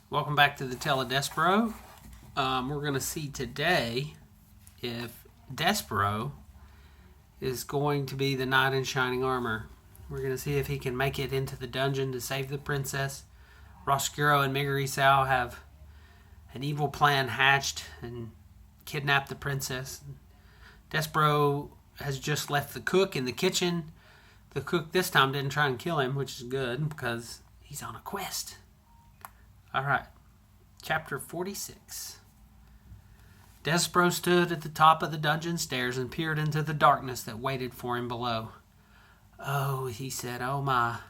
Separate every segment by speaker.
Speaker 1: Welcome back to the Tale of Despereaux. We're going to see today if Despereaux is going to be the knight in shining armor. We're going to see if he can make it into the dungeon to save the princess. Roscuro and Miguerisao have an evil plan hatched and kidnapped the princess. Despereaux has just left the cook in the kitchen. The cook this time didn't try and kill him, which is good because he's on a quest. All right, chapter 46. Despereaux stood at the top of the dungeon stairs and peered into the darkness that waited for him below. Oh, he said, oh my.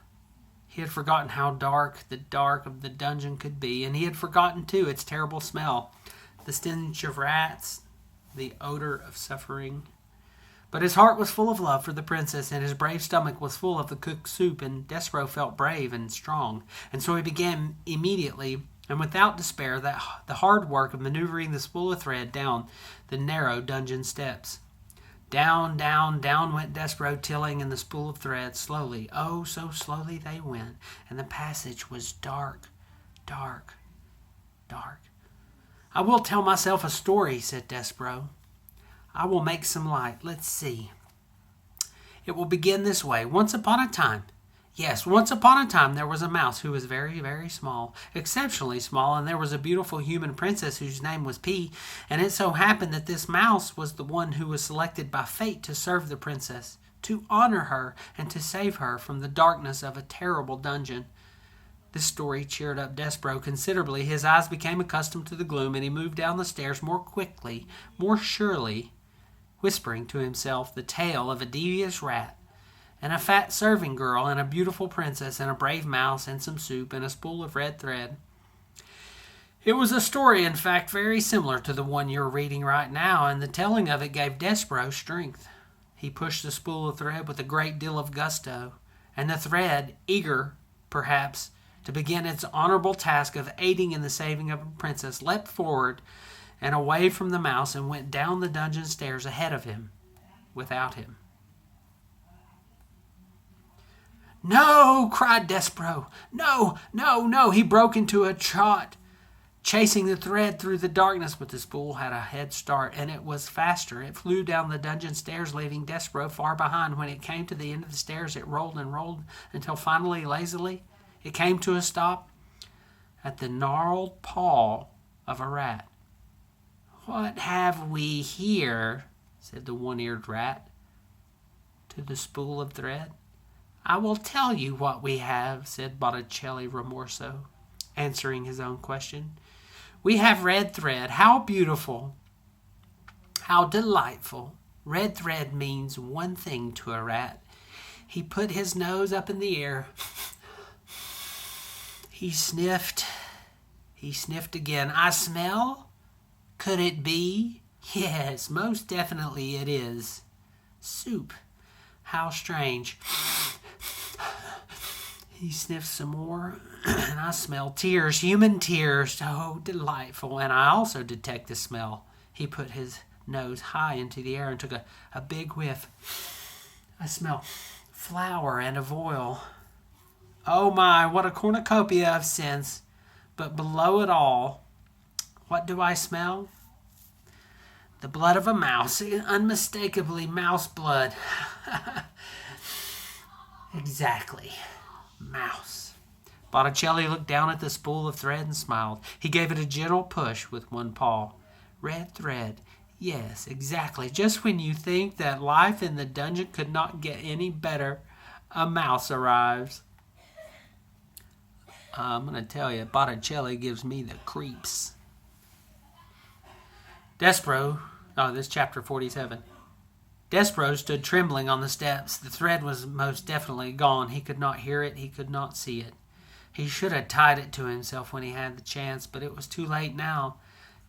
Speaker 1: He had forgotten how dark the dark of the dungeon could be, and he had forgotten, too, its terrible smell, the stench of rats, the odor of suffering. But his heart was full of love for the princess, and his brave stomach was full of the cooked soup, and Despereaux felt brave and strong. And so he began immediately, and without despair, the hard work of maneuvering the spool of thread down the narrow dungeon steps. Down, down, down went Despereaux, tilling in the spool of thread. Slowly, oh, so slowly they went, and the passage was dark, dark, dark. I will tell myself a story, said Despereaux. I will make some light. Let's see. It will begin this way. Once upon a time, there was a mouse who was very, very small, exceptionally small, and there was a beautiful human princess whose name was P, and it so happened that this mouse was the one who was selected by fate to serve the princess, to honor her, and to save her from the darkness of a terrible dungeon. This story cheered up Despereaux considerably. His eyes became accustomed to the gloom, and he moved down the stairs more quickly, more surely, whispering to himself the tale of a devious rat, and a fat serving girl, and a beautiful princess, and a brave mouse, and some soup, and a spool of red thread. It was a story, in fact, very similar to the one you're reading right now, and the telling of it gave Despereaux strength. He pushed the spool of thread with a great deal of gusto, and the thread, eager, perhaps, to begin its honorable task of aiding in the saving of a princess, leapt forward and away from the mouse and went down the dungeon stairs ahead of him, without him. No, cried Despereaux. No, no, no. He broke into a trot, chasing the thread through the darkness, but the spool had a head start, and it was faster. It flew down the dungeon stairs, leaving Despereaux far behind. When it came to the end of the stairs, it rolled and rolled until finally, lazily, it came to a stop at the gnarled paw of a rat. What have we here? Said the one-eared rat to the spool of thread. I will tell you what we have, said Botticelli Rimorso, answering his own question. We have red thread. How beautiful. How delightful. Red thread means one thing to a rat. He put his nose up in the air. He sniffed. He sniffed again. I smell? Could it be? Yes, most definitely it is. Soup. How strange. He sniffed some more, and I smell tears, human tears. Oh, delightful. And I also detect the smell. He put his nose high into the air and took a big whiff. I smell flour and of oil. Oh my, what a cornucopia of scents. But below it all, what do I smell? The blood of a mouse, unmistakably mouse blood. Exactly, mouse. Botticelli looked down at the spool of thread and smiled. He gave it a gentle push with one paw. Red thread, yes, exactly. Just when you think that life in the dungeon could not get any better, a mouse arrives. I'm going to tell you, Botticelli gives me the creeps. Despereaux, this is chapter 47. Despereaux stood trembling on the steps. The thread was most definitely gone. He could not hear it. He could not see it. He should have tied it to himself when he had the chance, but it was too late now.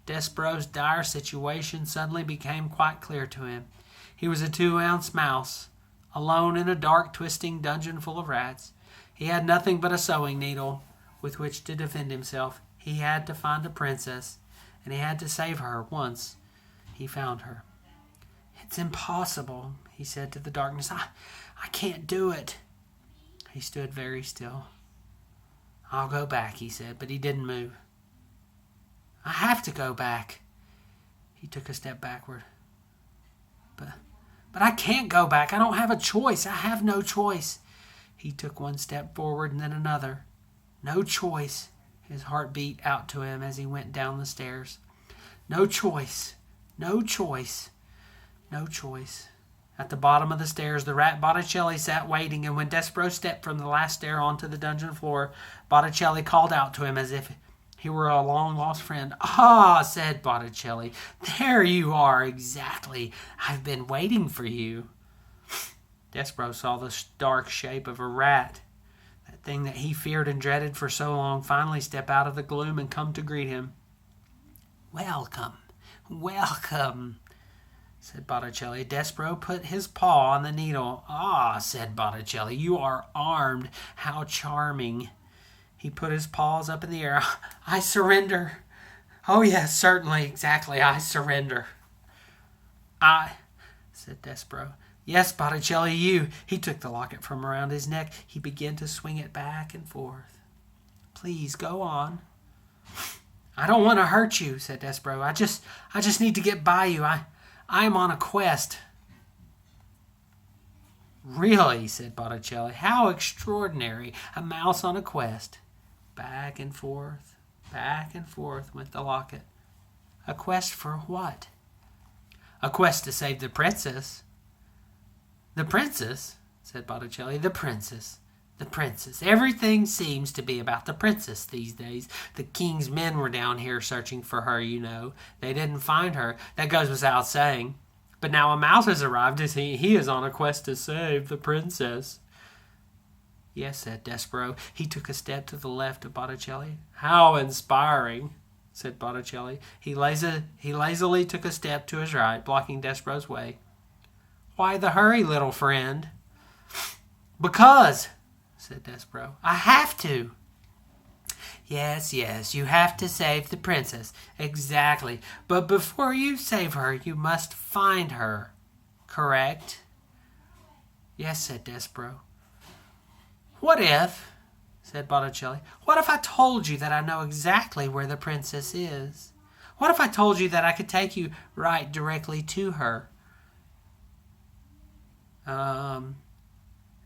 Speaker 1: Despereaux's dire situation suddenly became quite clear to him. He was a 2-ounce mouse, alone in a dark, twisting dungeon full of rats. He had nothing but a sewing needle with which to defend himself. He had to find a princess, and he had to save her once he found her. It's impossible, he said to the darkness. I can't do it. He stood very still. I'll go back, he said, but he didn't move. I have to go back. He took a step backward. But I can't go back. I don't have a choice. I have no choice. He took one step forward and then another. No choice. His heart beat out to him as he went down the stairs. No choice. No choice. No choice. At the bottom of the stairs, the rat Botticelli sat waiting, and when Despereaux stepped from the last stair onto the dungeon floor, Botticelli called out to him as if he were a long-lost friend. "Ah," said Botticelli, "there you are, exactly. I've been waiting for you." Despereaux saw the dark shape of a rat, that thing that he feared and dreaded for so long, finally step out of the gloom and come to greet him. "Welcome, welcome," said Botticelli. Despereaux put his paw on the needle. "Ah," said Botticelli, "you are armed. How charming." He put his paws up in the air. "I surrender." "Oh, yes, certainly, exactly, I surrender." Said Despereaux. "Yes, Botticelli, you." He took the locket from around his neck. He began to swing it back and forth. "Please, go on." "I don't want to hurt you," said Despereaux. I just need to get by you. I'm on a quest." "Really?" said Botticelli. "How extraordinary. A mouse on a quest." Back and forth went the locket. "A quest for what?" "A quest to save the princess." "The princess?" said Botticelli. "The princess. The princess. Everything seems to be about the princess these days. The king's men were down here searching for her, you know. They didn't find her. That goes without saying. But now a mouse has arrived. He is on a quest to save the princess." "Yes," said Despereaux. He took a step to the left of Botticelli. "How inspiring," said Botticelli. He lazily took a step to his right, blocking Despereaux's way. "Why the hurry, little friend?" "Because," said Despereaux, "I have to." Yes, you have to save the princess. Exactly. But before you save her, you must find her. Correct?" "Yes," said Despereaux. "What if," said Botticelli, "what if I told you that I know exactly where the princess is? What if I told you that I could take you right directly to her?"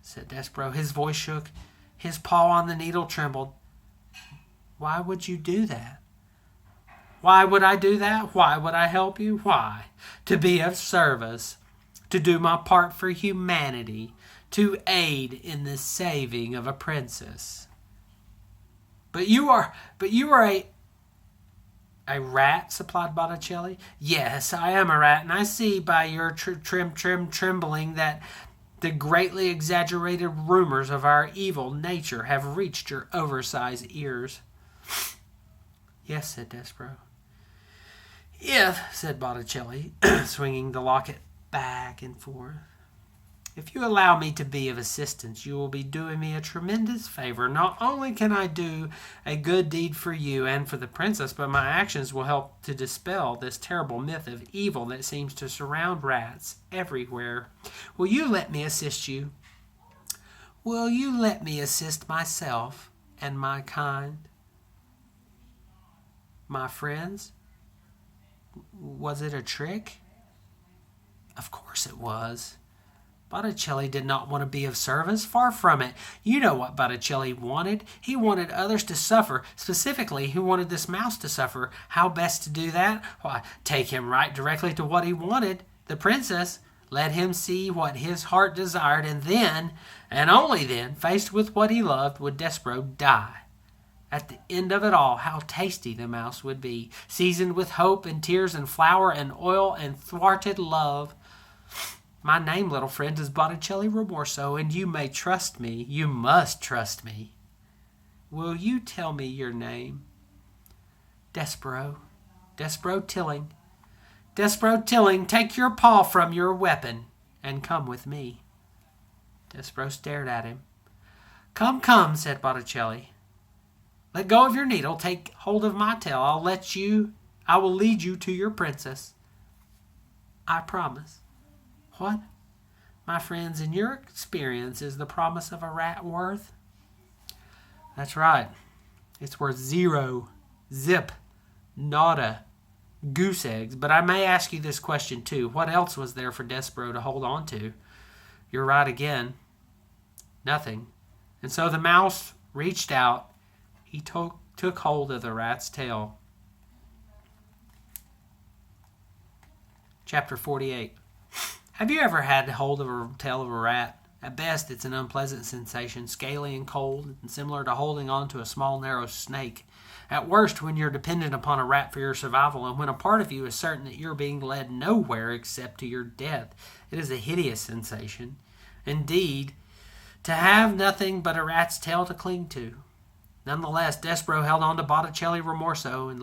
Speaker 1: Said Despereaux. His voice shook. His paw on the needle trembled. "Why would you do that?" "Why would I do that? Why would I help you? Why? To be of service. To do my part for humanity. To aid in the saving of a princess." But you are a rat," supplied Botticelli. "Yes, I am a rat, and I see by your trembling that the greatly exaggerated rumors of our evil nature have reached your oversized ears." "Yes," said Despereaux. "If," said Botticelli, swinging the locket back and forth, "if you allow me to be of assistance, you will be doing me a tremendous favor. Not only can I do a good deed for you and for the princess, but my actions will help to dispel this terrible myth of evil that seems to surround rats everywhere. Will you let me assist you? Will you let me assist myself and my kind? My friends? Was it a trick?" Of course it was. Botticelli did not want to be of service. Far from it. You know what Botticelli wanted. He wanted others to suffer. Specifically, he wanted this mouse to suffer. How best to do that? Why, take him right directly to what he wanted, the princess. Let him see what his heart desired, and then, and only then, faced with what he loved, would Despereaux die. At the end of it all, how tasty the mouse would be, seasoned with hope and tears and flour and oil and thwarted love. My name, little friend, is Botticelli Remorso, and you may trust me. You must trust me. Will you tell me your name? Despereaux. Despereaux Tilling. Despereaux Tilling, take your paw from your weapon and come with me. Despereaux stared at him. Come, said Botticelli. Let go of your needle. Take hold of my tail. I will lead you to your princess. I promise. What? My friends, in your experience, is the promise of a rat worth? That's right. It's worth zero. Zip. not a goose eggs. But I may ask you this question too. What else was there for Despereaux to hold on to? You're right again. Nothing. And so the mouse reached out. He took hold of the rat's tail. Chapter 48. Have you ever had hold of a tail of a rat? At best, it's an unpleasant sensation, scaly and cold, and similar to holding on to a small, narrow snake. At worst, when you're dependent upon a rat for your survival, and when a part of you is certain that you're being led nowhere except to your death, it is a hideous sensation. Indeed, to have nothing but a rat's tail to cling to. Nonetheless, Despereaux held on to Botticelli Rimorso and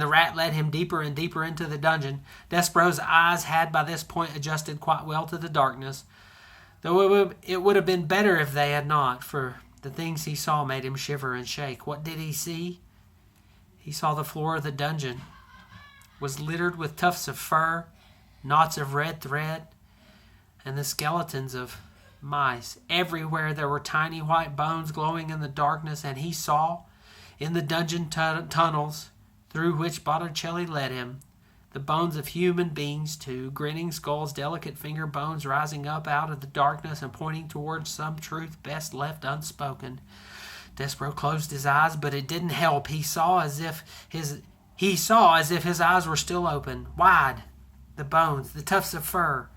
Speaker 1: the rat led him deeper and deeper into the dungeon. Despereaux's eyes had by this point adjusted quite well to the darkness, though it would have been better if they had not, for the things he saw made him shiver and shake. What did he see? He saw the floor of the dungeon was littered with tufts of fur, knots of red thread, and the skeletons of mice. Everywhere there were tiny white bones glowing in the darkness, and he saw, in the dungeon tunnels through which Botticelli led him, the bones of human beings too, grinning skulls, delicate finger bones rising up out of the darkness and pointing towards some truth best left unspoken. Despereaux closed his eyes, but it didn't help. He saw as if his eyes were still open, wide. The bones, the tufts of fur,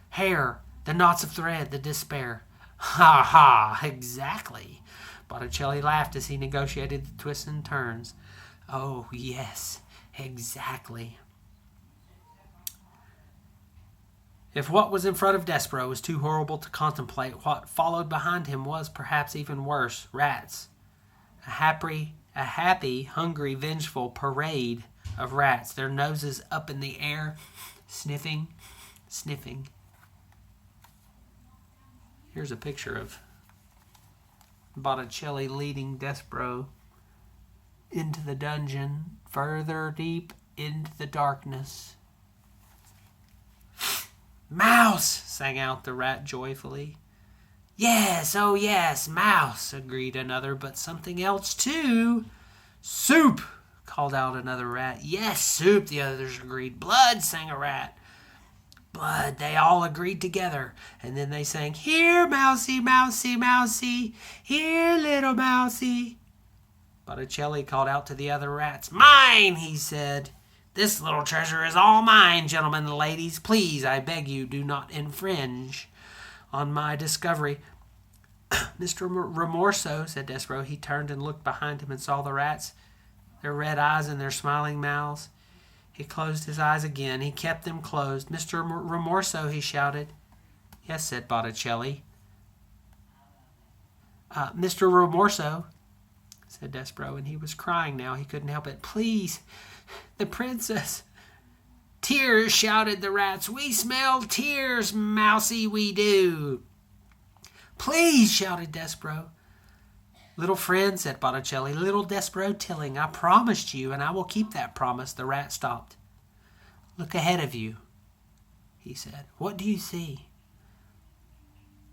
Speaker 1: hair, the knots of thread, the despair. Ha ha, exactly. Botticelli laughed as he negotiated the twists and turns. Oh, yes, exactly. If what was in front of Despereaux was too horrible to contemplate, what followed behind him was perhaps even worse. Rats. A happy, hungry, vengeful parade of rats, their noses up in the air, sniffing. Here's a picture of Botticelli leading Despereaux into the dungeon, further deep into the darkness. "Mouse!" sang out the rat joyfully. "Yes, oh yes, mouse," agreed another, "but something else too." "Soup!" called out another rat. "Yes, soup," the others agreed. "Blood," sang a rat. "Blood," they all agreed together, and then they sang, "Here, mousie, mousie, mousie, here, little mousie." Botticelli called out to the other rats. "Mine," he said. "This little treasure is all mine, gentlemen and ladies. Please, I beg you, do not infringe on my discovery." "Mr. Rimorso," said Despereaux. He turned and looked behind him and saw the rats, their red eyes and their smiling mouths. He closed his eyes again. He kept them closed. "Mr. Rimorso," he shouted. "Yes," said Botticelli. "Mr. Rimorso," said Despereaux, and he was crying now. He couldn't help it. "Please, the princess." "Tears," shouted the rats. "We smell tears, mousie, we do." "Please," shouted Despereaux. "Little friend," said Botticelli, "little Despereaux Tilling, I promised you, and I will keep that promise." The rat stopped. "Look ahead of you," he said. "What do you see?"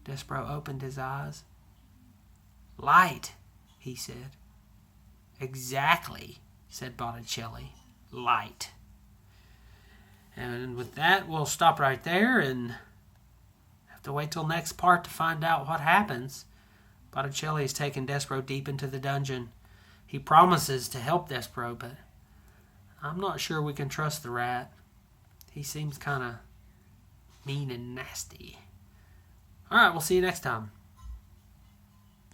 Speaker 1: Despereaux opened his eyes. "Light," he said. "Exactly," said Botticelli. "Light." And with that, we'll stop right there and have to wait till next part to find out what happens. Botticelli has taken Despereaux deep into the dungeon. He promises to help Despereaux, but I'm not sure we can trust the rat. He seems kind of mean and nasty. All right, we'll see you next time.